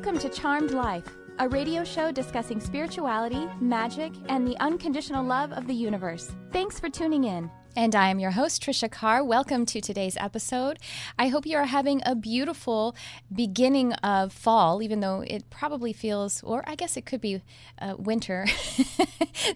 Welcome to Charmed Life, a radio show discussing spirituality, magic, and the unconditional love of the universe. Thanks for tuning in. And I am your host, Tricia Carr. Welcome to today's episode. I hope you are having a beautiful beginning of fall, even though it probably feels, or I guess it could be winter.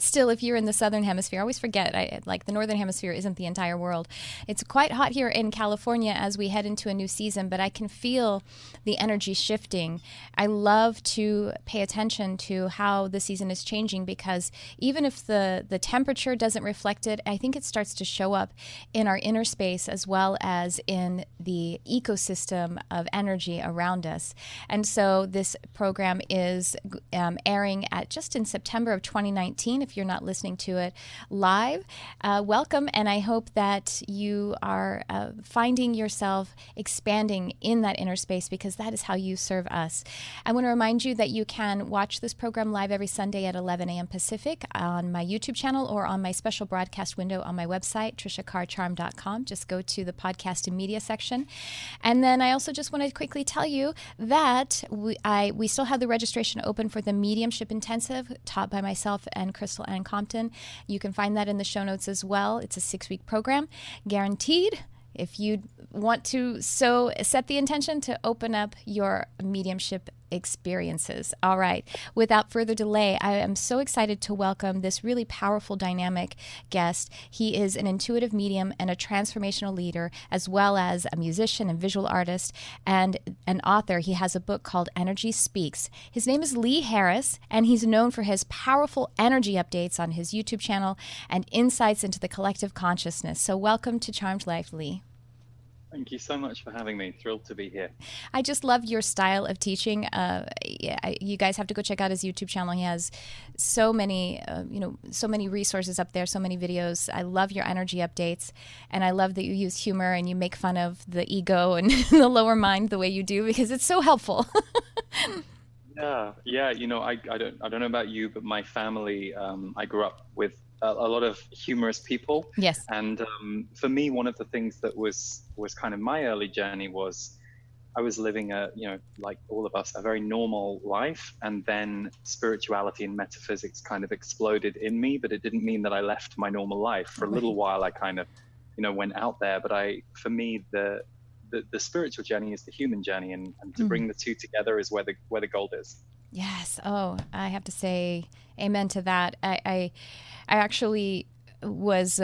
Still, if you're in the southern hemisphere, I always forget, like the northern hemisphere isn't the entire world. It's quite hot here in California as we head into a new season, but I can feel the energy shifting. I love to pay attention to how the season is changing because even if the temperature doesn't reflect it, I think it starts to show up in our inner space as well as in the ecosystem of energy around us. And so this program is airing just in September of 2019. If you're not listening to it live, welcome. And I hope that you are finding yourself expanding in that inner space because that is how you serve us. I want to remind you that you can watch this program live every Sunday at 11 a.m. Pacific on my YouTube channel or on my special broadcast window on my website, TriciaCarrCharm.com. Just go to the podcast and media section. And then I also just want to quickly tell you that we still have the registration open for the Mediumship Intensive taught by myself and Crystal Ann Compton. You can find that in the show notes as well. It's a 6-week program, guaranteed. If you want to set the intention to open up your mediumship experiences. All right. Without further delay, I am so excited to welcome this really powerful, dynamic guest. He is an intuitive medium and a transformational leader, as well as a musician and visual artist and an author. He has a book called Energy Speaks. His name is Lee Harris, and he's known for his powerful energy updates on his YouTube channel and insights into the collective consciousness. So welcome to Charmed Life, Lee. Thank you so much for having me. Thrilled to be here. I just love your style of teaching. You guys have to go check out his YouTube channel. He has so many, so many resources up there, so many videos. I love your energy updates, and I love that you use humor and you make fun of the ego and the lower mind the way you do because it's so helpful. Yeah. I don't know about you, but my family, I grew up with a lot of humorous people. Yes. And for me, one of the things that was kind of my early journey was I was living like all of us, a very normal life. And then spirituality and metaphysics kind of exploded in me, but it didn't mean that I left my normal life. For a little while, I kind of, went out there. But for me, the spiritual journey is the human journey. And to bring the two together is where the gold is. Yes. Oh, I have to say amen to that. I actually was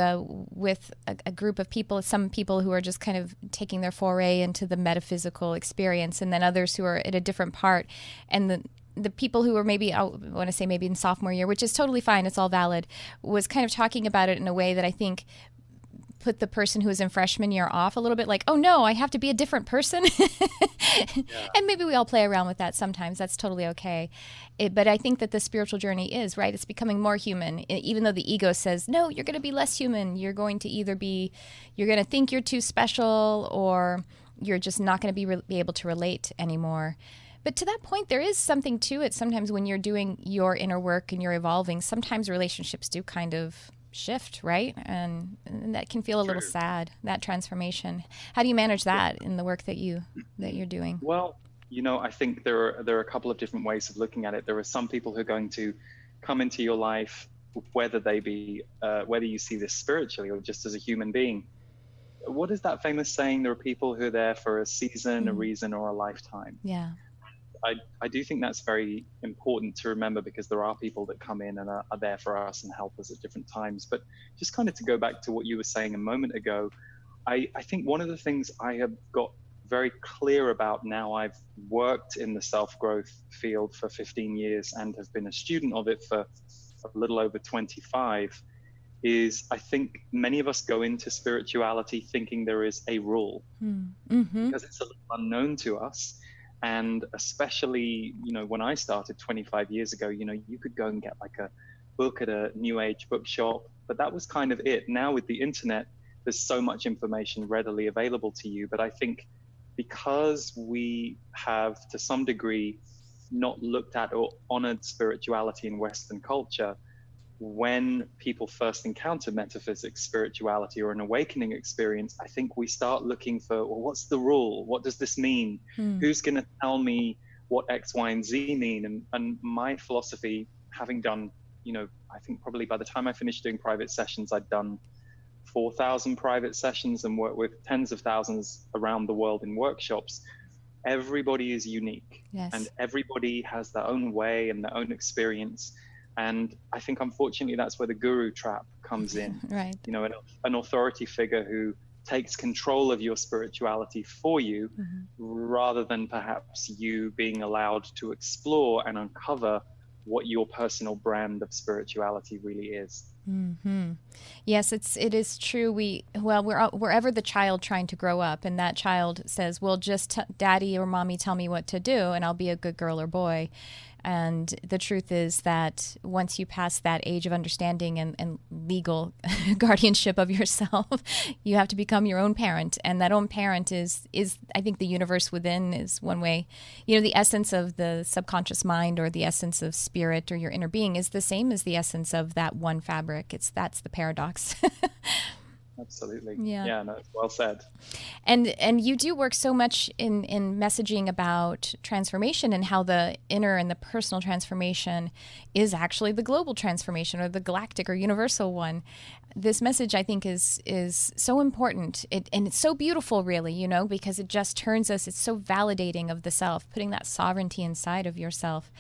with a group of people, some people who are just kind of taking their foray into the metaphysical experience, and then others who are at a different part. And the people who were maybe, I want to say maybe in sophomore year, which is totally fine, it's all valid, was kind of talking about it in a way that I think put the person who was in freshman year off a little bit, like, oh no, I have to be a different person. Yeah. And maybe we all play around with that sometimes. That's totally okay. But I think that the spiritual journey is, right? It's becoming more human, even though the ego says, no, you're going to be less human. You're going to you're going to think you're too special, or you're just not going to be able to relate anymore. But to that point, there is something to it. Sometimes when you're doing your inner work and you're evolving, sometimes relationships do kind of shift, right? And that can feel a little sad, that transformation. How do you manage that in the work that you're doing? Well, I think there are a couple of different ways of looking at it. There are some people who are going to come into your life, whether you see this spiritually or just as a human being. What is that famous saying? There are people who are there for a season, a reason, or a lifetime. Yeah. I do think that's very important to remember because there are people that come in and are there for us and help us at different times. But just kind of to go back to what you were saying a moment ago, I think one of the things I have got very clear about now, I've worked in the self-growth field for 15 years and have been a student of it for a little over 25, is I think many of us go into spirituality thinking there is a rule because it's a little unknown to us. And especially, when I started 25 years ago, you could go and get like a book at a new age bookshop, but that was kind of it. Now with the internet, there's so much information readily available to you. But I think because we have to some degree not looked at or honored spirituality in Western culture, when people first encounter metaphysics, spirituality, or an awakening experience, I think we start looking for, well, what's the rule? What does this mean? Who's going to tell me what X, Y, and Z mean. And my philosophy, having done, I think probably by the time I finished doing private sessions, I'd done 4,000 private sessions and worked with tens of thousands around the world in workshops. Everybody is unique. Yes. And everybody has their own way and their own experience. And I think, unfortunately, that's where the guru trap comes in. Right. An authority figure who takes control of your spirituality for you, rather than perhaps you being allowed to explore and uncover what your personal brand of spirituality really is. Yes, it is true. We're ever the child trying to grow up, and that child says, well, just daddy or mommy tell me what to do and I'll be a good girl or boy. And the truth is that once you pass that age of understanding and legal guardianship of yourself, you have to become your own parent. And that own parent is I think the universe within is one way. The essence of the subconscious mind or the essence of spirit or your inner being is the same as the essence of that one fabric. That's the paradox. Absolutely. Yeah. No, it's well said. And you do work so much in messaging about transformation and how the inner and the personal transformation is actually the global transformation or the galactic or universal one. This message, I think, is so important. And it's so beautiful, really, because it just turns us, it's so validating of the self, putting that sovereignty inside of yourself.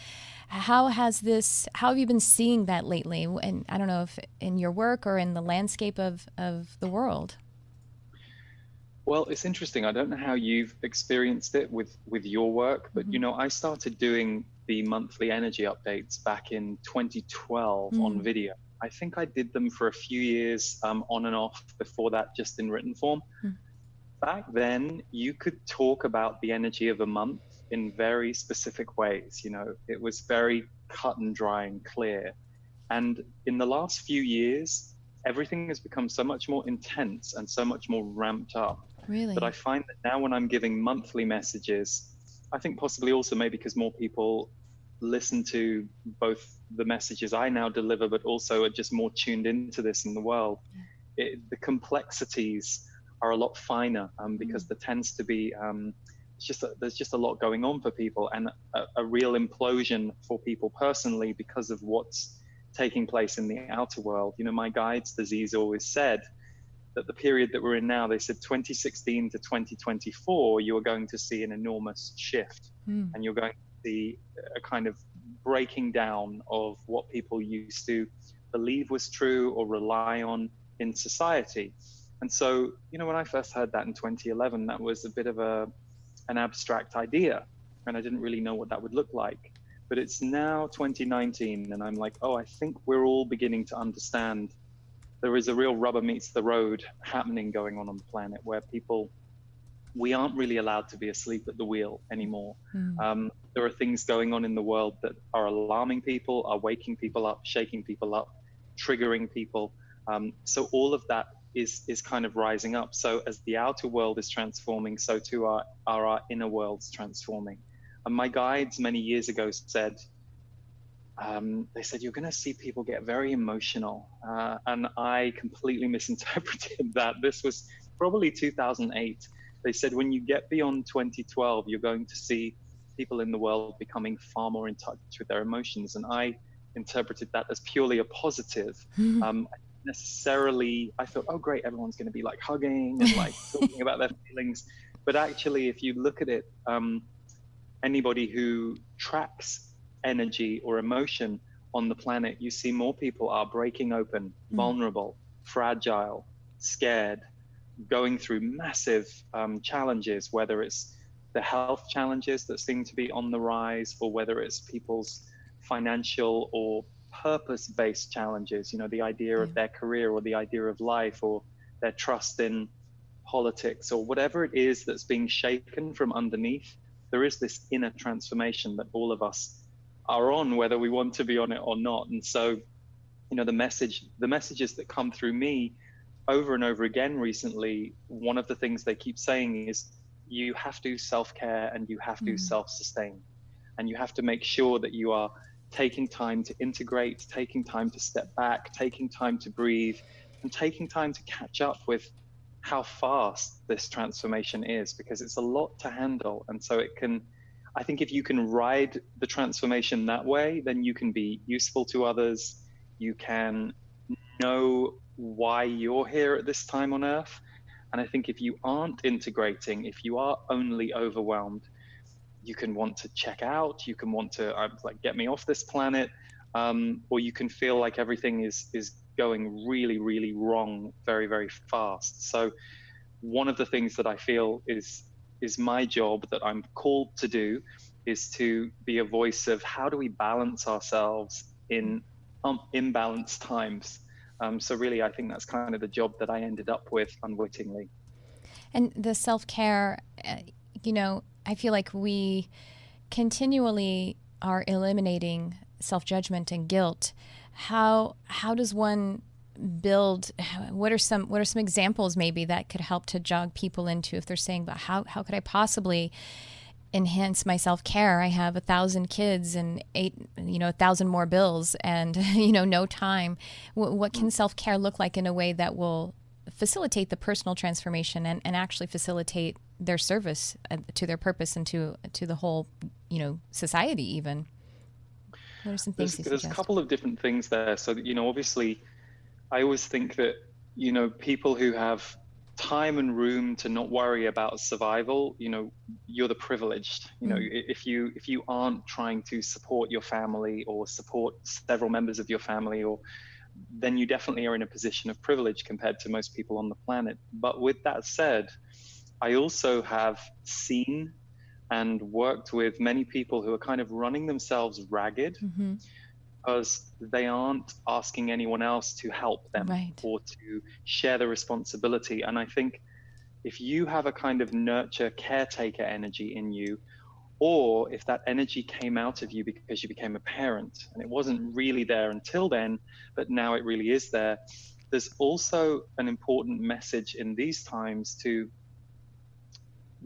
How have you been seeing that lately? And I don't know if in your work or in the landscape of the world. Well, it's interesting. I don't know how you've experienced it with your work, but I started doing the monthly energy updates back in 2012 on video. I think I did them for a few years on and off, before that just in written form. Back then, you could talk about the energy of a month in very specific ways. It was very cut and dry and clear. And in the last few years, everything has become so much more intense and so much more ramped up. Really? That I find that now when I'm giving monthly messages, I think possibly also maybe because more people listen to both the messages I now deliver, but also are just more tuned into this in the world. The complexities are a lot finer because there tends to be there's just a lot going on for people, and a real implosion for people personally because of what's taking place in the outer world. My guides, the Z's, always said that the period that we're in now, they said 2016 to 2024, you are going to see an enormous shift, and you're going to see a kind of breaking down of what people used to believe was true or rely on in society. And so, when I first heard that in 2011, that was a bit of an abstract idea, and I didn't really know what that would look like. But it's now 2019, and I'm like, I think we're all beginning to understand there is a real rubber meets the road happening going on the planet, where we aren't really allowed to be asleep at the wheel anymore. There are things going on in the world that are alarming people, are waking people up, shaking people up, triggering people. So all of that is kind of rising up. So as the outer world is transforming, so too are our inner worlds transforming. And my guides many years ago said, they said, you're going to see people get very emotional. And I completely misinterpreted that. This was probably 2008. They said, when you get beyond 2012, you're going to see people in the world becoming far more in touch with their emotions. And I interpreted that as purely a positive. I thought, oh great, everyone's going to be like hugging and like talking about their feelings. But actually, if you look at it, anybody who tracks energy or emotion on the planet, you see more people are breaking open, vulnerable, fragile, scared, going through massive challenges, whether it's the health challenges that seem to be on the rise, or whether it's people's financial or purpose-based challenges, the idea of their career or the idea of life or their trust in politics or whatever it is that's being shaken from underneath. There is this inner transformation that all of us are on, whether we want to be on it or not. And so, the messages that come through me over and over again recently, one of the things they keep saying is you have to self-care and you have to self-sustain, and you have to make sure that you are taking time to integrate, taking time to step back, taking time to breathe, and taking time to catch up with how fast this transformation is, because it's a lot to handle. And so I think if you can ride the transformation that way, then you can be useful to others. You can know why you're here at this time on Earth. And I think if you aren't integrating, if you are only overwhelmed, you can want to check out, you can want to like get me off this planet, or you can feel like everything is going really, really wrong very, very fast. So one of the things that I feel is my job that I'm called to do is to be a voice of how do we balance ourselves in imbalanced times. So really, I think that's kind of the job that I ended up with unwittingly. And the self-care, I feel like we continually are eliminating self-judgment and guilt. How does one build? What are some examples maybe that could help to jog people into if they're saying, "But how could I possibly enhance my self-care? I have 1,000 kids and 1,000 more bills and no time." What can self-care look like in a way that will facilitate the personal transformation and actually facilitate their service to their purpose and to the whole society even? What are some things there's a couple of different things there. So obviously I always think that people who have time and room to not worry about survival, you're the privileged. If you aren't trying to support your family or support several members of your family, then you definitely are in a position of privilege compared to most people on the planet. But with that said, I also have seen and worked with many people who are kind of running themselves ragged because they aren't asking anyone else to help them or to share the responsibility. And I think if you have a kind of nurture caretaker energy in you, or if that energy came out of you because you became a parent and it wasn't really there until then, but now it really is there, there's also an important message in these times to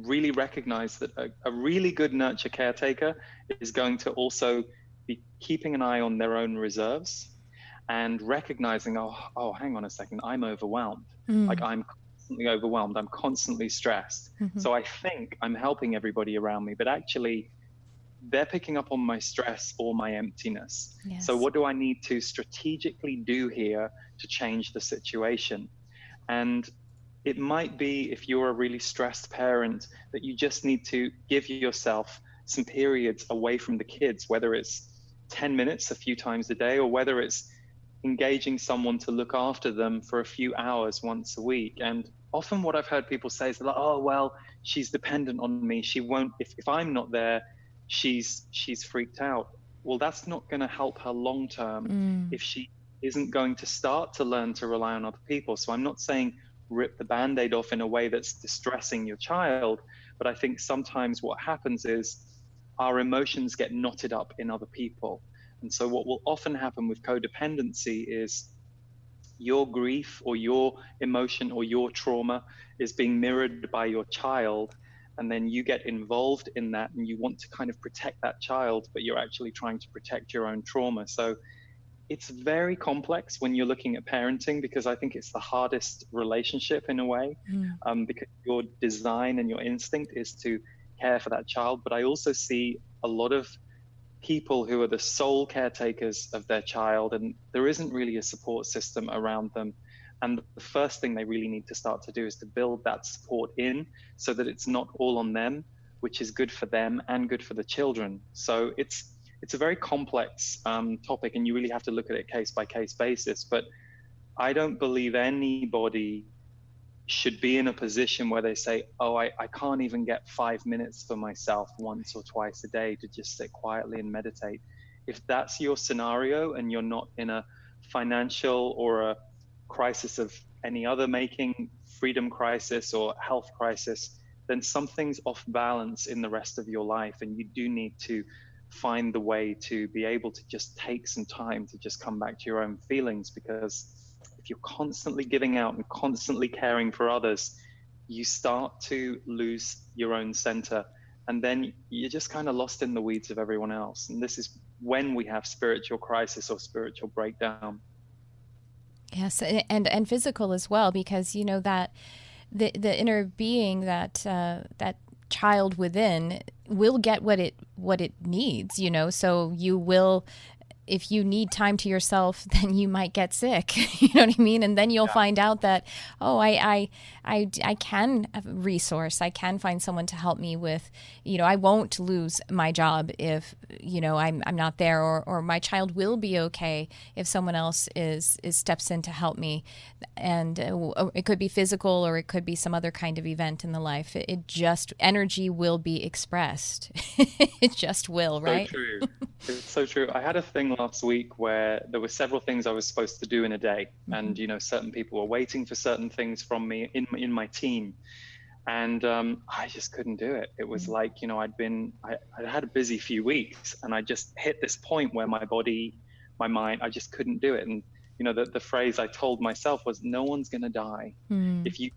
really recognize that a really good nurture caretaker is going to also be keeping an eye on their own reserves and recognizing, oh, hang on a second, I'm overwhelmed. Like I'm constantly overwhelmed. I'm constantly stressed. So I think I'm helping everybody around me, but actually they're picking up on my stress or my emptiness. Yes. So what do I need to strategically do here to change the situation? And it might be, if you're a really stressed parent, that you just need to give yourself some periods away from the kids, whether it's 10 minutes a few times a day, or whether it's engaging someone to look after them for a few hours once a week. And often what I've heard people say is like, oh, well, she's dependent on me. She won't, if I'm not there, she's freaked out. Well, that's not going to help her long term if she isn't going to start to learn to rely on other people. So I'm not saying rip the Band-Aid off in a way that's distressing your child, but I think sometimes what happens is our emotions get knotted up in other people. And so what will often happen with codependency is your grief or your emotion or your trauma is being mirrored by your child, and then you get involved in that and you want to kind of protect that child, but you're actually trying to protect your own trauma. So it's very complex when you're looking at parenting, because I think it's the hardest relationship in a way, because your design and your instinct is to care for that child. But I also see a lot of people who are the sole caretakers of their child, and there isn't really a support system around them. And the first thing they really need to start to do is to build that support in, so that it's not all on them, which is good for them and good for the children. So it's a very complex topic, and you really have to look at it case by case basis. But I don't believe anybody should be in a position where they say, oh, I can't even get 5 minutes for myself once or twice a day to just sit quietly and meditate. If that's your scenario and you're not in a financial or a crisis of any other making, freedom crisis or health crisis, then something's off balance in the rest of your life, and you do need to find the way to be able to just take some time to just come back to your own feelings. Because if you're constantly giving out and constantly caring for others, you start to lose your own center, and then you're just kind of lost in the weeds of everyone else. And this is when we have spiritual crisis or spiritual breakdown. Yes, and physical as well, because that the inner being, that child within, will get what it needs, so you will, if you need time to yourself, then you might get sick. You know what I mean? And then you'll find out that, oh, I can resource. I can find someone to help me with, I won't lose my job if, I'm not there, or my child will be okay if someone else steps in to help me. And it could be physical, or it could be some other kind of event in the life. It just, energy will be expressed. It just will, right? So true. It's so true. I had a thing last week where there were several things I was supposed to do in a day, and certain people were waiting for certain things from me in my team, and I just couldn't do it. It was like, I had a busy few weeks, and I just hit this point where my body, my mind, I just couldn't do it. And the phrase I told myself was, no one's gonna die. If you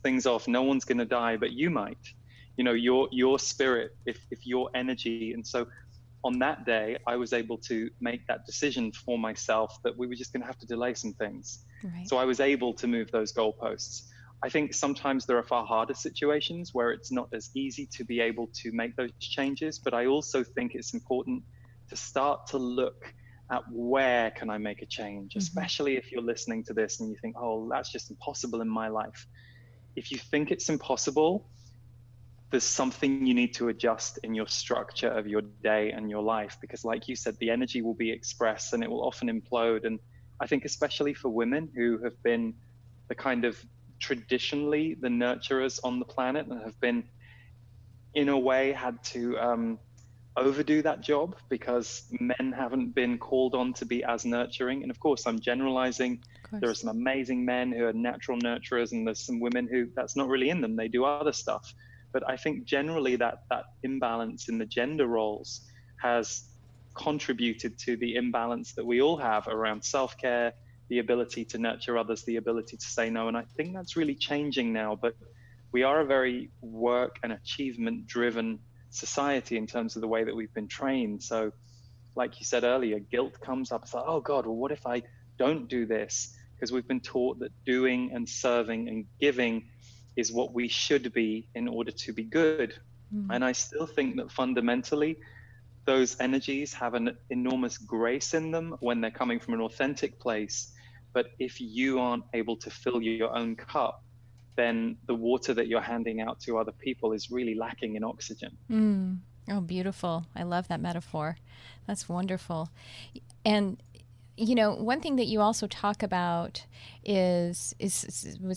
things off, no one's gonna die, but you might. Your spirit, if your energy. And so on that day, I was able to make that decision for myself that we were just going to have to delay some things. Right. So I was able to move those goalposts. I think sometimes there are far harder situations where it's not as easy to be able to make those changes, but I also think it's important to start to look at where can I make a change, especially if you're listening to this and you think, oh, that's just impossible in my life. If you think it's impossible, there's something you need to adjust in your structure of your day and your life, because like you said, the energy will be expressed and it will often implode. And I think especially for women who have been the kind of traditionally the nurturers on the planet and have been in a way had to overdo that job because men haven't been called on to be as nurturing. And of course, I'm generalizing. There are some amazing men who are natural nurturers, and there's some women who that's not really in them. They do other stuff. But I think generally that imbalance in the gender roles has contributed to the imbalance that we all have around self-care, the ability to nurture others, the ability to say no. And I think that's really changing now. But we are a very work and achievement driven society in terms of the way that we've been trained. So like you said earlier, guilt comes up. It's like, oh God, well, what if I don't do this? Because we've been taught that doing and serving and giving is what we should be in order to be good. And I still think that fundamentally, those energies have an enormous grace in them when they're coming from an authentic place. But if you aren't able to fill your own cup, then the water that you're handing out to other people is really lacking in oxygen. Oh, beautiful. I love that metaphor. That's wonderful. And one thing that you also talk about is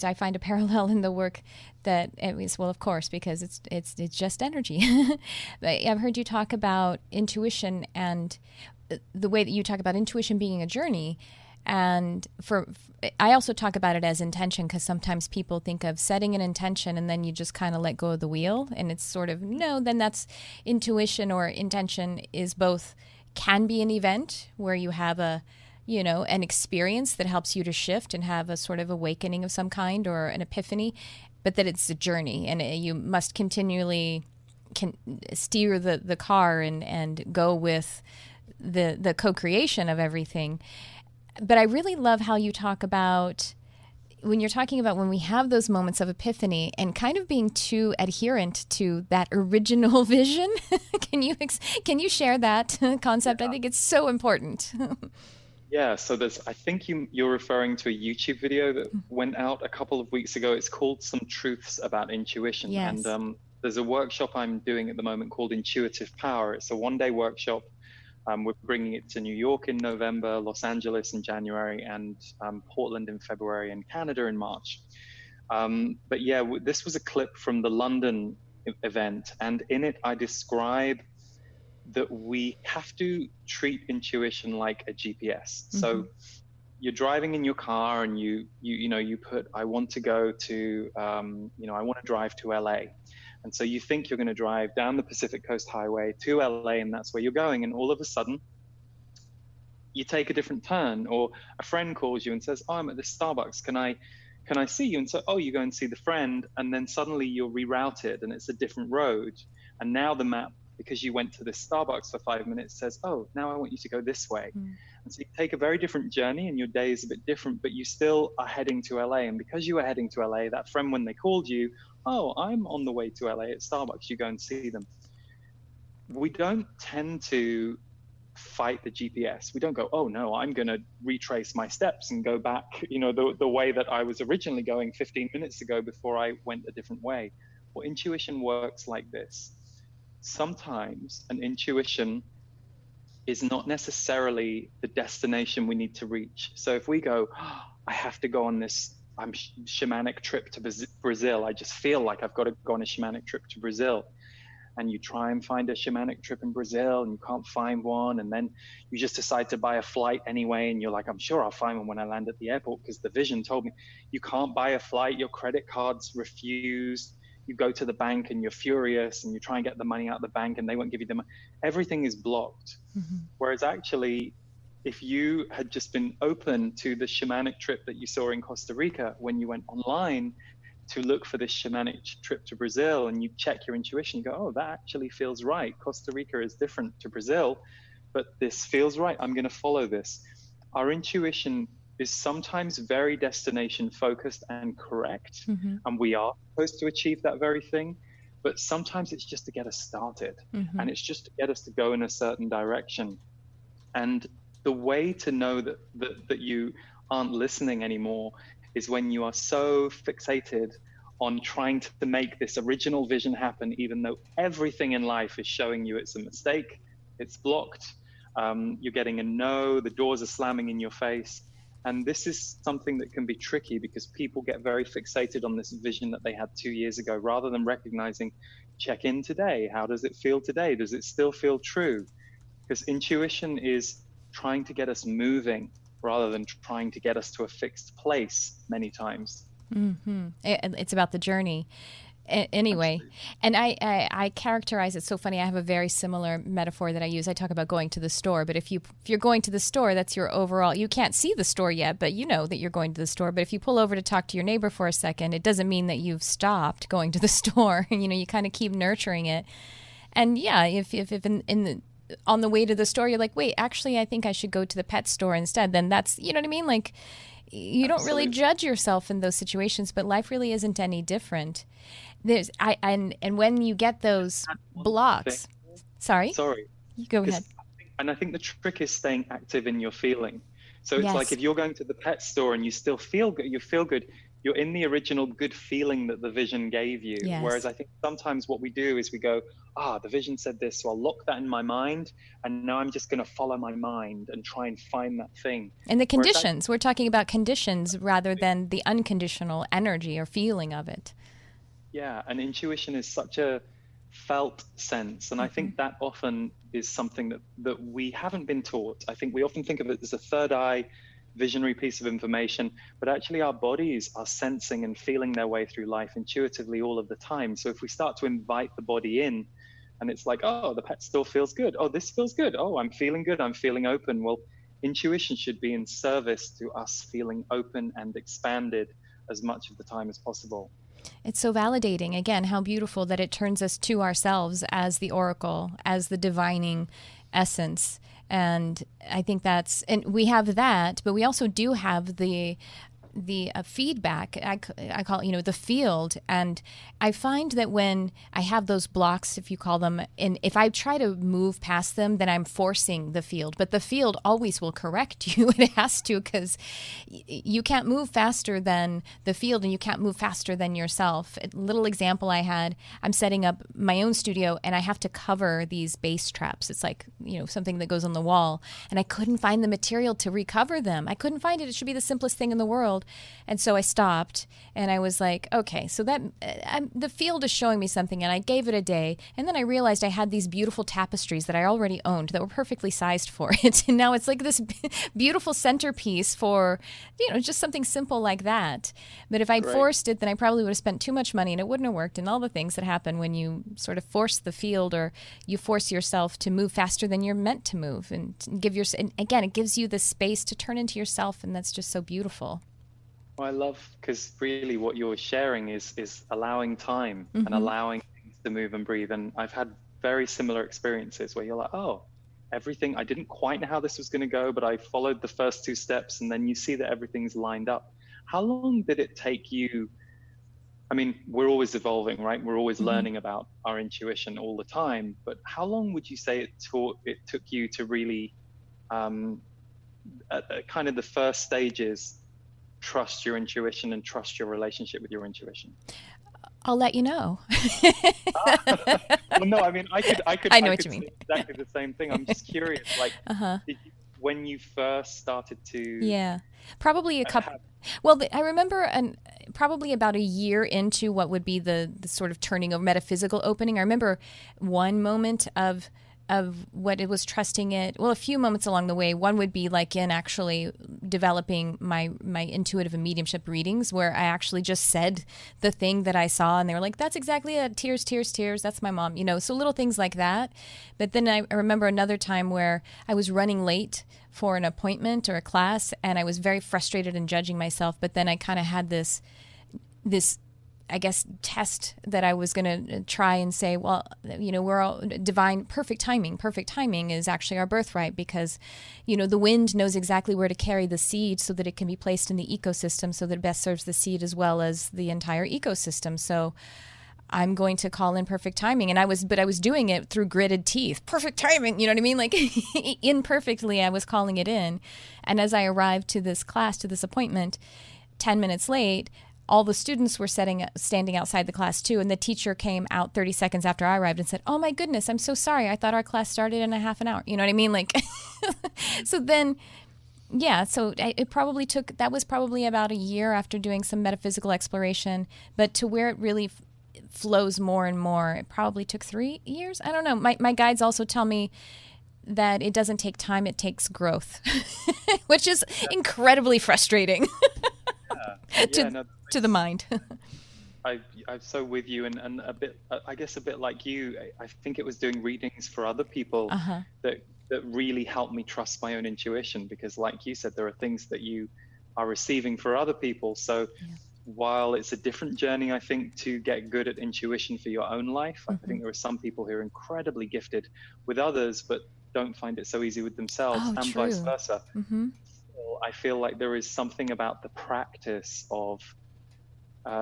I find a parallel in the work that is, well, of course, because it's just energy. But I've heard you talk about intuition and the way that you talk about intuition being a journey. And I also talk about it as intention, because sometimes people think of setting an intention and then you just kind of let go of the wheel. And it's sort of, no, then that's intuition, or intention is both, can be an event where you have an experience that helps you to shift and have a sort of awakening of some kind or an epiphany, but that it's a journey and you must continually steer the car and go with the co-creation of everything. But I really love how you talk about when you're talking about when we have those moments of epiphany and kind of being too adherent to that original vision. Can you share that concept? Yeah. I think it's so important. Yeah, so I think you're referring to a YouTube video that went out a couple of weeks ago. It's called Some Truths About Intuition. Yes. And there's a workshop I'm doing at the moment called Intuitive Power. It's a one-day workshop. We're bringing it to New York in November, Los Angeles in January, and Portland in February, and Canada in March. But yeah, this was a clip from the London event. And in it, I describe that we have to treat intuition like a GPS. So you're driving in your car and you put, I want to go to, I want to drive to LA. And so you think you're going to drive down the Pacific Coast Highway to LA, and that's where you're going. And all of a sudden you take a different turn, or a friend calls you and says, oh, I'm at this Starbucks. Can I see you? And so, oh, you go and see the friend, and then suddenly you're rerouted and it's a different road. And now the map, because you went to this Starbucks for 5 minutes, says, oh, now I want you to go this way. And so you take a very different journey and your day is a bit different, but you still are heading to LA. And because you were heading to LA, that friend, when they called you, oh, I'm on the way to LA at Starbucks, you go and see them. we don't tend to fight the GPS. We don't go, oh no, I'm going to retrace my steps and go back, the way that I was originally going 15 minutes ago before I went a different way. Well, intuition works like this. Sometimes an intuition is not necessarily the destination we need to reach. So if we go, oh, I have to go on this shamanic trip to Brazil, I just feel like I've got to go on a shamanic trip to Brazil. And you try and find a shamanic trip in Brazil and you can't find one. And then you just decide to buy a flight anyway. And you're like, I'm sure I'll find one when I land at the airport, because the vision told me you can't buy a flight. Your credit card's refused. You go to the bank and you're furious and you try and get the money out of the bank and they won't give you the money. Everything is blocked. Mm-hmm. Whereas actually, if you had just been open to the shamanic trip that you saw in Costa Rica when you went online to look for this shamanic trip to Brazil, and you check your intuition, you go, oh, that actually feels right. Costa Rica is different to Brazil, but this feels right. I'm going to follow this. Our intuition is sometimes very destination focused and correct. Mm-hmm. And we are supposed to achieve that very thing. But sometimes it's just to get us started. Mm-hmm. And it's just to get us to go in a certain direction. And the way to know that you aren't listening anymore is when you are so fixated on trying to make this original vision happen, even though everything in life is showing you it's a mistake, it's blocked, you're getting a no, the doors are slamming in your face. And this is something that can be tricky because people get very fixated on this vision that they had 2 years ago, rather than recognizing, check in today. How does it feel today? Does it still feel true? Because intuition is trying to get us moving, rather than trying to get us to a fixed place many times. Mm-hmm. It's about the journey. Anyway, and I characterize it so funny. I have a very similar metaphor that I use. I talk about going to the store, but if you're going to the store, that's your overall. You can't see the store yet, but you know that you're going to the store. But if you pull over to talk to your neighbor for a second, it doesn't mean that you've stopped going to the store. You kind of keep nurturing it. And yeah, if on the way to the store, you're like, wait, actually, I think I should go to the pet store instead. Then that's, you know what I mean? Like, you don't really judge yourself in those situations, but life really isn't any different. And when you get those blocks, sorry, you go ahead. And I think the trick is staying active in your feeling. So it's like if you're going to the pet store and you still feel good, you're in the original good feeling that the vision gave you. Yes. Whereas I think sometimes what we do is we go, the vision said this, so I'll lock that in my mind, and now I'm just going to follow my mind and try and find that thing. And the conditions, we're talking about conditions rather than the unconditional energy or feeling of it. Yeah, and intuition is such a felt sense, and I think that often is something that we haven't been taught. I think we often think of it as a third eye, visionary piece of information, but actually our bodies are sensing and feeling their way through life intuitively all of the time. So if we start to invite the body in, and it's like, oh, the pet still feels good. Oh, this feels good. Oh, I'm feeling good. I'm feeling open. Well, intuition should be in service to us feeling open and expanded as much of the time as possible. It's so validating. Again, how beautiful that it turns us to ourselves as the oracle, as the divining essence. And I think and we have that, but we also do have the feedback. I call it, the field. And I find that when I have those blocks, if you call them, and if I try to move past them, then I'm forcing the field. But the field always will correct you. It has to, because you can't move faster than the field, and you can't move faster than yourself. A little example I had, I'm setting up my own studio, and I have to cover these bass traps. It's like, something that goes on the wall. And I couldn't find the material to recover them. I couldn't find it. It should be the simplest thing in the world. And so I stopped, and I was like, okay, so that the field is showing me something, and I gave it a day. And then I realized I had these beautiful tapestries that I already owned that were perfectly sized for it. And now it's like this beautiful centerpiece for, just something simple like that. But if I'd forced it, then I probably would have spent too much money, and it wouldn't have worked. And all the things that happen when you sort of force the field, or you force yourself to move faster than you're meant to move, and and again, it gives you the space to turn into yourself. And that's just so beautiful. Well, I love, because really what you're sharing is allowing time and allowing things to move and breathe. And I've had very similar experiences where you're like, oh, everything, I didn't quite know how this was going to go, but I followed the first 2 steps, and then you see that everything's lined up. How long did it take you I mean, we're always evolving, right? We're always learning about our intuition all the time. But how long would you say it took you to really, at kind of the first stages, trust your intuition and trust your relationship with your intuition? I'll let you know. Well, no, I mean, I know what you mean. say exactly the same thing. I'm just curious, like, when you first started to, probably a couple. Well, I remember probably about a year into what would be the sort of turning over, metaphysical opening. I remember one moment of what it was trusting it. Well, a few moments along the way. One would be like in actually developing my intuitive and mediumship readings, where I actually just said the thing that I saw, and they were like, "That's exactly it. Tears, tears, tears. That's my mom." So little things like that. But then I remember another time where I was running late for an appointment or a class, and I was very frustrated and judging myself. But then I kind of had this, I guess, test that I was going to try and say, well, we're all divine, perfect timing. Perfect timing is actually our birthright, because, the wind knows exactly where to carry the seed so that it can be placed in the ecosystem so that it best serves the seed as well as the entire ecosystem. So I'm going to call in perfect timing. And I was doing it through gritted teeth. Perfect timing. You know what I mean? Like imperfectly, I was calling it in. And as I arrived to this class, to this appointment, 10 minutes late, all the students were standing outside the class too, and the teacher came out 30 seconds after I arrived and said, "Oh my goodness, I'm so sorry. I thought our class started in a half an hour." You know what I mean? Like, so then, so that was probably about a year after doing some metaphysical exploration, but to where it really flows more and more, it probably took 3 years. I don't know. My guides also tell me that it doesn't take time, it takes growth, which is incredibly frustrating. To the mind. I'm so with you, and a bit, I guess, a bit like you. I think it was doing readings for other people that really helped me trust my own intuition, because, like you said, there are things that you are receiving for other people. So while it's a different journey, I think, to get good at intuition for your own life, I think there are some people who are incredibly gifted with others, but don't find it so easy with themselves, and vice versa. I feel like there is something about the practice of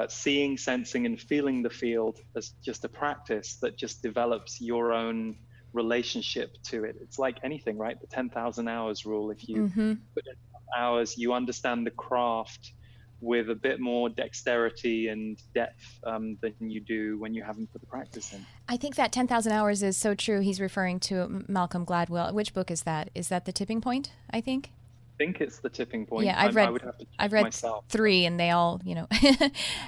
seeing, sensing, and feeling the field as just a practice that just develops your own relationship to it. It's like anything, right? The 10,000 hours rule. If you put in hours, you understand the craft with a bit more dexterity and depth than you do when you haven't put the practice in. I think that 10,000 hours is so true. He's referring to Malcolm Gladwell. Which book is that? Is that The Tipping Point, I think? I think it's The Tipping Point. Yeah, I've read myself. 3, and they all, But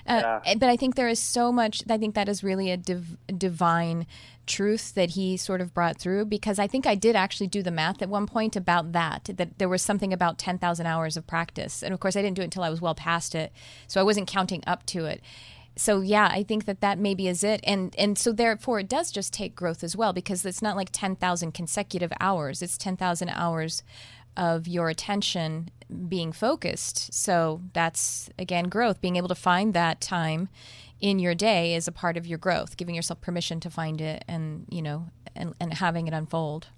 I think there is so much. I think that is really a divine truth that he sort of brought through, because I think I did actually do the math at one point about that there was something about 10,000 hours of practice. And of course, I didn't do it until I was well past it. So I wasn't counting up to it. So I think that maybe is it. And so therefore it does just take growth as well, because it's not like 10,000 consecutive hours. It's 10,000 hours of your attention being focused. So that's, again, growth. Being able to find that time in your day is a part of your growth, giving yourself permission to find it and having it unfold.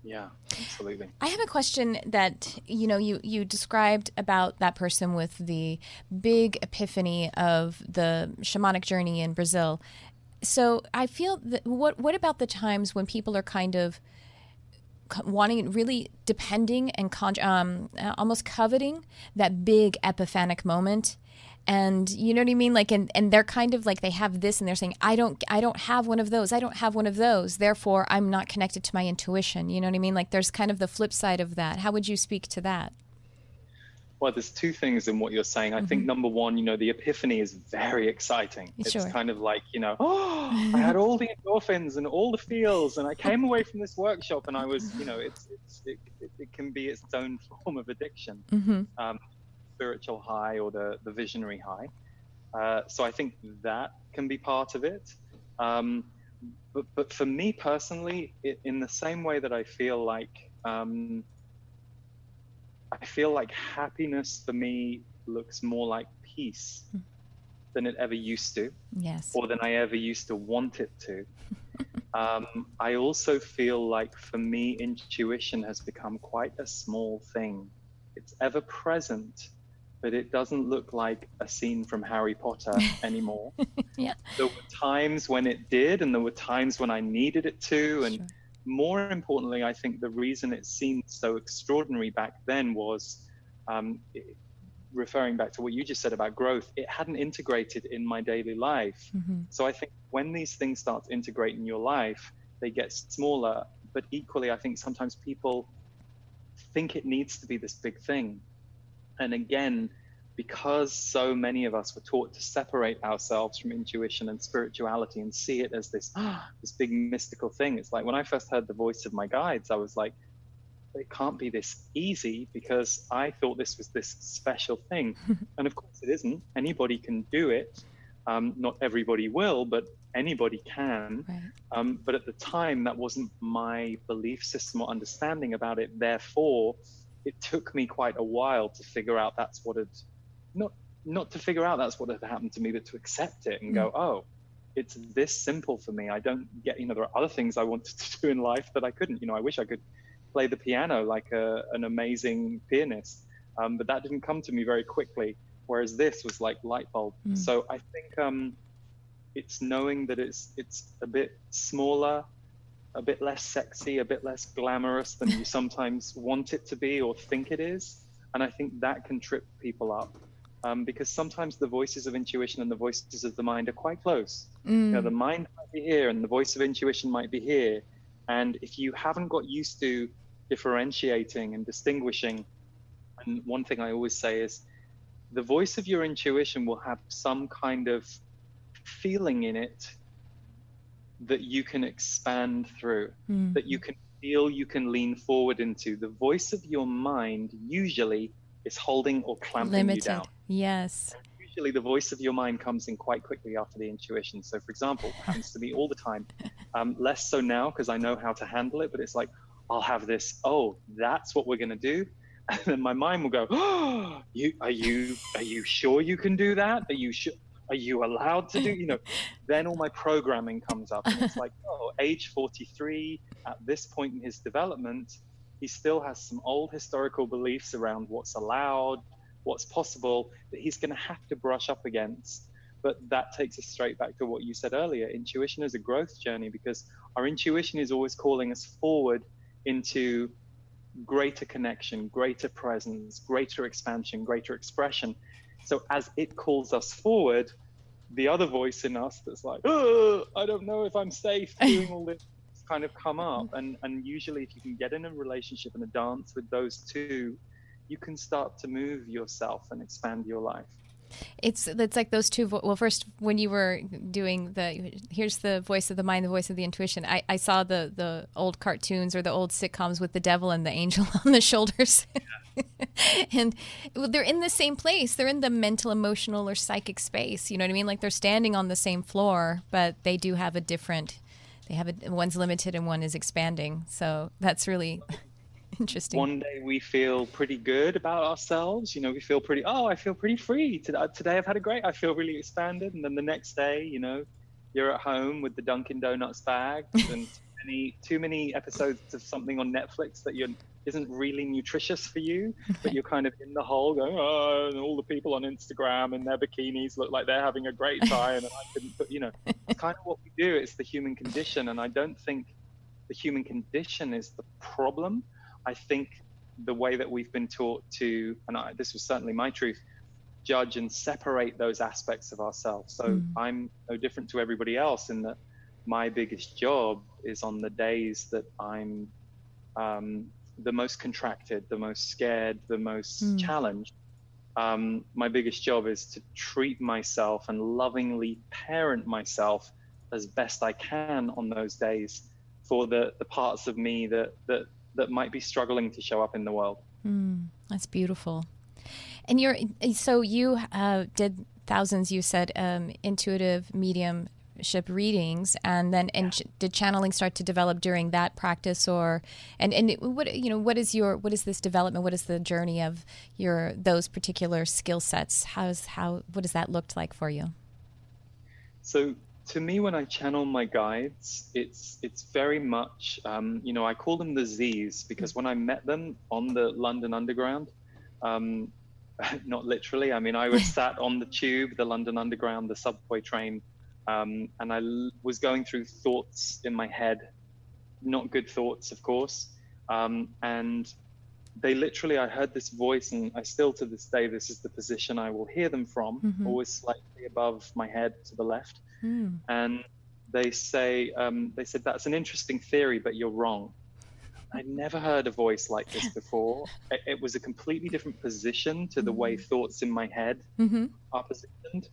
Yeah, absolutely. I have a question that, you described about that person with the big epiphany of the shamanic journey in Brazil. So I feel that what about the times when people are kind of wanting, really depending and almost coveting that big epiphanic moment, and you know what I mean, like, and they're kind of like, they have this and they're saying, I don't have one of those, therefore I'm not connected to my intuition. You know what I mean? Like, there's kind of the flip side of that. How would you speak to that? Well, there's two things in what you're saying. I think number one, the epiphany is very exciting. Sure. It's kind of like, I had all the endorphins and all the feels, and I came away from this workshop, and I was, it can be its own form of addiction, spiritual high or the visionary high. So I think that can be part of it. But for me personally, in the same way that I feel like happiness for me looks more like peace than it ever used to. Yes. Or than I ever used to want it to. I also feel like for me, intuition has become quite a small thing. It's ever present, but it doesn't look like a scene from Harry Potter anymore. Yeah. There were times when it did, and there were times when I needed it to. And Sure. more importantly, I think the reason it seemed so extraordinary back then was, referring back to what you just said about growth, it hadn't integrated in my daily life. Mm-hmm. So I think when these things start to integrate in your life, they get smaller. But equally, I think sometimes people think it needs to be this big thing. And again, because so many of us were taught to separate ourselves from intuition and spirituality and see it as this big mystical thing. It's like when I first heard the voice of my guides, I was like, it can't be this easy, because I thought this was this special thing. And of course it isn't. Anybody can do it. Not everybody will, but anybody can. Right. But at the time, that wasn't my belief system or understanding about it. Therefore, it took me quite a while to figure out that's what had, not to figure out that's what had happened to me, but to accept it and go, oh, it's this simple for me. I don't get, there are other things I wanted to do in life that I couldn't. I wish I could play the piano like an amazing pianist, but that didn't come to me very quickly. Whereas this was like light bulb. So I think it's knowing that it's a bit smaller, a bit less sexy, a bit less glamorous than you sometimes want it to be or think it is. And I think that can trip people up, because sometimes the voices of intuition and the voices of the mind are quite close. The mind might be here and the voice of intuition might be here. And if you haven't got used to differentiating and distinguishing, and one thing I always say is, the voice of your intuition will have some kind of feeling in it that you can expand through, that you can feel, you can lean forward into. The voice of your mind usually is holding or clamping you down. Yes. And usually the voice of your mind comes in quite quickly after the intuition. So for example, it happens to me all the time. Less so now because I know how to handle it, but it's like, I'll have this, oh, that's what we're going to do. And then my mind will go, oh, are you sure you can do that? Are you allowed to do, then all my programming comes up and it's like, oh, age 43, at this point in his development, he still has some old historical beliefs around what's allowed, what's possible, that he's going to have to brush up against. But that takes us straight back to what you said earlier. Intuition is a growth journey, because our intuition is always calling us forward into greater connection, greater presence, greater expansion, greater expression. So as it calls us forward, the other voice in us that's like, oh, I don't know if I'm safe doing all this, kind of come up. And usually if you can get in a relationship and a dance with those two, you can start to move yourself and expand your life. It's like those two. Well, first, when you were doing here's the voice of the mind, the voice of the intuition, I saw the old cartoons or the old sitcoms with the devil and the angel on the shoulders. And they're in the same place. They're in the mental, emotional, or psychic space. You know what I mean? Like they're standing on the same floor, but they do have one's limited and one is expanding. So that's really interesting. One day we feel pretty good about ourselves. We feel I feel pretty free. Today I've had I feel really expanded. And then the next day, you're at home with the Dunkin' Donuts bag and too many episodes of something on Netflix that isn't really nutritious for you, but you're kind of in the hole going, oh, and all the people on Instagram in their bikinis look like they're having a great time. And I couldn't put, it's kind of what we do. It's the human condition. And I don't think the human condition is the problem. I think the way that we've been taught to, and this was certainly my truth, judge and separate those aspects of ourselves. So I'm no different to everybody else in that my biggest job is on the days that I'm the most contracted, the most scared, the most challenged. My biggest job is to treat myself and lovingly parent myself as best I can on those days for the parts of me that might be struggling to show up in the world. That's beautiful. And you did thousands, you said, intuitive mediumship readings, and then did channeling start to develop during that practice, or what is this development? What is the journey of those particular skill sets? What does that look like for you? So to me, when I channel my guides, it's very much, I call them the Z's, because when I met them on the London Underground, not literally. I mean, I was sat on the tube, the London Underground, the subway train, and I was going through thoughts in my head, not good thoughts, of course. And they literally, I heard this voice, and I still to this day, this is the position I will hear them from, always slightly above my head to the left. And they said, that's an interesting theory, but you're wrong. I'd never heard a voice like this before. It was a completely different position to the way thoughts in my head are positioned.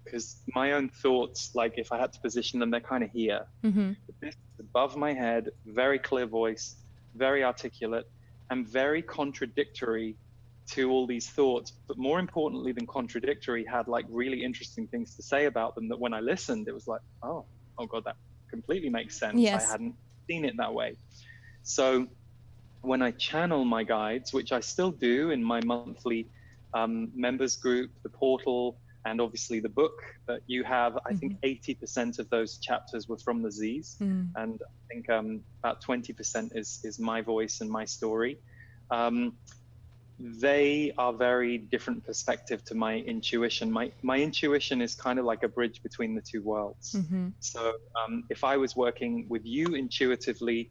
Because my own thoughts, like if I had to position them, they're kind of here. But this is above my head, very clear voice, very articulate, and very contradictory to all these thoughts. But more importantly than contradictory, had like really interesting things to say about them that when I listened, it was like, oh God, that completely makes sense. Yes. I hadn't seen it that way. So when I channel my guides, which I still do in my monthly members group, the portal, and obviously the book that you have, I think 80% of those chapters were from the Z's, and I think about 20% is my voice and my story. They are very different perspective to my intuition. My intuition is kind of like a bridge between the two worlds. So if I was working with you intuitively,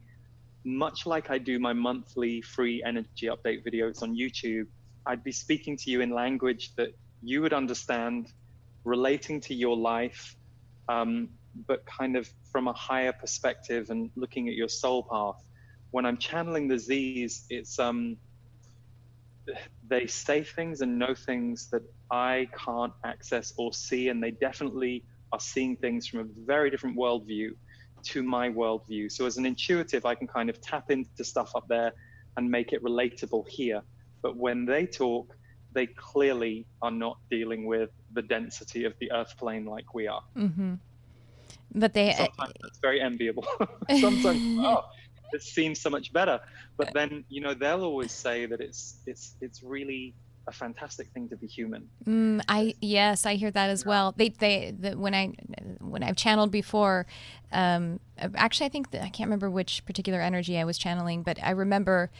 much like I do my monthly free energy update videos on YouTube, I'd be speaking to you in language that you would understand, relating to your life, but kind of from a higher perspective and looking at your soul path. When I'm channeling the Z's, it's they say things and know things that I can't access or see, and they definitely are seeing things from a very different worldview to my worldview. So as an intuitive, I can kind of tap into stuff up there and make it relatable here. But when they talk, they clearly are not dealing with the density of the earth plane like we are. But sometimes it's very enviable. Sometimes, this seems so much better. But then, they'll always say that it's really a fantastic thing to be human. I hear that as well. When I've channeled before, actually, I think I can't remember which particular energy I was channeling, but I remember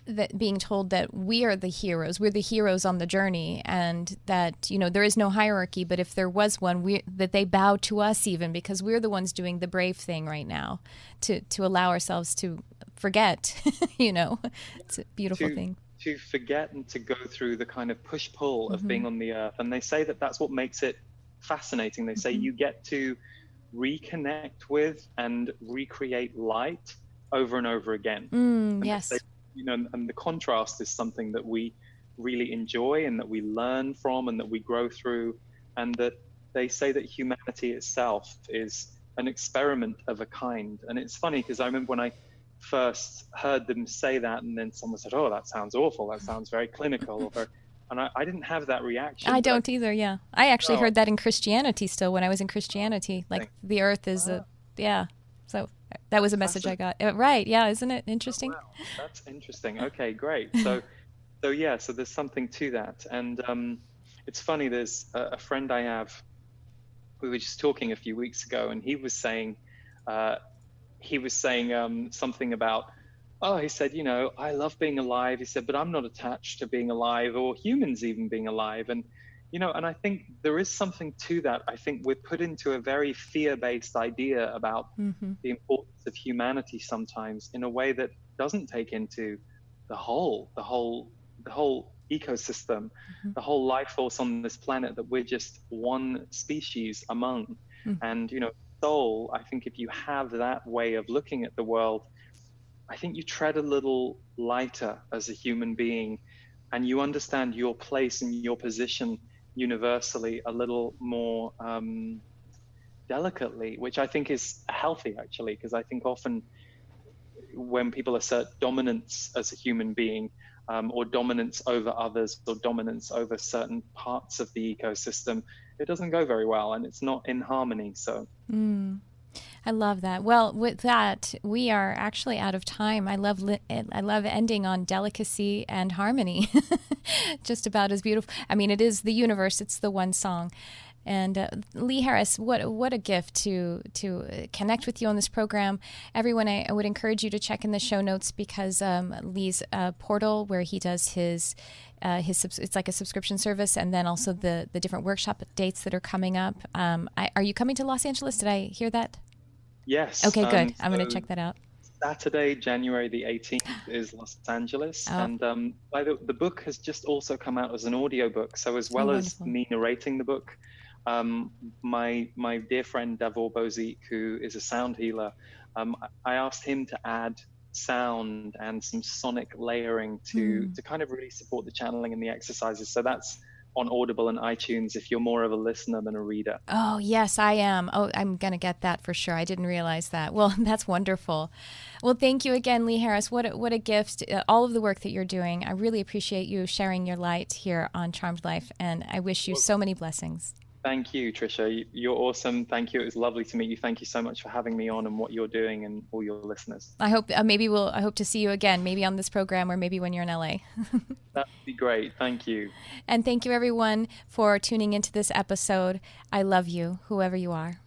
that being told that we are the heroes. We're the heroes on the journey, and that there is no hierarchy. But if there was one, that they bow to us even because we're the ones doing the brave thing right now, to allow ourselves to forget. It's a beautiful thing. To forget and to go through the kind of push-pull of being on the earth. And they say that that's what makes it fascinating. They say you get to reconnect with and recreate light over and over again. Yes. They, and the contrast is something that we really enjoy and that we learn from and that we grow through. And that they say that humanity itself is an experiment of a kind. And it's funny because I remember when I first heard them say that, and then someone said, oh, that sounds awful, that sounds very clinical, and I didn't have that reaction. I don't either. I actually heard that in Christianity still when I was in Christianity, like the earth is so that was a message I got. Right. Isn't it interesting? Oh, wow. That's interesting. Okay, great. So there's something to that. And it's funny, there's a friend I have, we were just talking a few weeks ago, and he was saying something about, he said, I love being alive. He said, but I'm not attached to being alive or humans even being alive. And, and I think there is something to that. I think we're put into a very fear-based idea about the importance of humanity sometimes in a way that doesn't take into the whole ecosystem, the whole life force on this planet, that we're just one species among. And, soul, I think if you have that way of looking at the world, I think you tread a little lighter as a human being, and you understand your place and your position universally a little more delicately, which I think is healthy actually, because I think often when people assert dominance as a human being, or dominance over others, or dominance over certain parts of the ecosystem, it doesn't go very well, and it's not in harmony. So I love that. Well, with that, we are actually out of time. I love ending on delicacy and harmony. Just about as beautiful. I mean, it is the universe. It's the one song. And Lee Harris, what a gift to connect with you on this program. Everyone, I would encourage you to check in the show notes, because Lee's portal, where he does his it's like a subscription service, and then also the different workshop dates that are coming up. Are you coming to Los Angeles? Did I hear that? Yes. Okay, good. I'm going to check that out. Saturday, January the 18th is Los Angeles. Oh. And the book has just also come out as an audiobook. So as well as me narrating the book, my dear friend Davor Bozik, who is a sound healer, I asked him to add sound and some sonic layering to kind of really support the channeling and the exercises. So that's on Audible and iTunes if you're more of a listener than a reader. Oh, yes, I am. Oh, I'm going to get that for sure. I didn't realize that. Well, that's wonderful. Well, thank you again, Lee Harris. What a gift, all of the work that you're doing. I really appreciate you sharing your light here on Charmed Life, and I wish you so many blessings. Thank you, Tricia. You're awesome. Thank you. It was lovely to meet you. Thank you so much for having me on and what you're doing, and all your listeners. I hope I hope to see you again, maybe on this program, or maybe when you're in LA. That'd be great. Thank you. And thank you, everyone, for tuning into this episode. I love you, whoever you are.